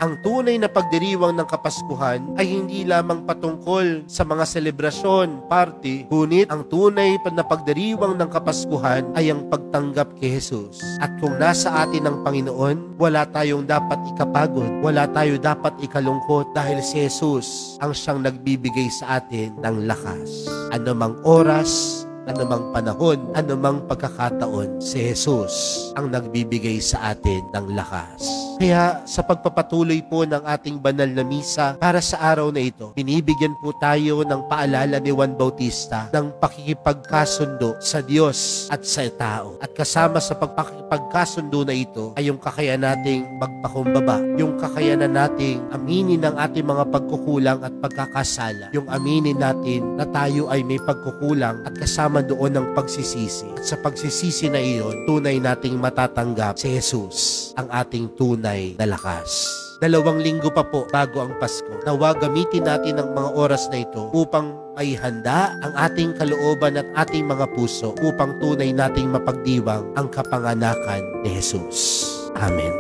Ang tunay na pagdiriwang ng Kapaskuhan ay hindi lamang patungkol sa mga selebrasyon, party, ngunit ang tunay na pagdiriwang ng Kapaskuhan ay ang pagtanggap kay Jesus. At kung nasa atin ang Panginoon, wala tayong dapat ikapagod, wala tayo dapat ikalungkot dahil si Jesus ang siyang nagbibigay sa atin ng lakas. Anumang oras, anumang panahon, anumang pagkakataon, si Jesus ang nagbibigay sa atin ng lakas. Kaya sa pagpapatuloy po ng ating banal na misa para sa araw na ito, binibigyan po tayo ng paalala ni Juan Bautista ng pakikipagkasundo sa Diyos at sa tao. At kasama sa pagpakikipagkasundo na ito ay yung kakayanan nating magpakumbaba, yung kakayanan nating aminin ang ating mga pagkukulang at pagkakasala, yung aminin natin na tayo ay may pagkukulang at kasama doon ng pagsisisi. At sa pagsisisi na iyon, tunay nating matatanggap si Jesus, ang ating tunay na lakas. 2 linggo pa po bago ang Pasko. Nawa gamitin natin ang mga oras na ito upang maihanda ang ating kalooban at ating mga puso upang tunay nating mapagdiwang ang kapanganakan ni Jesus. Amen.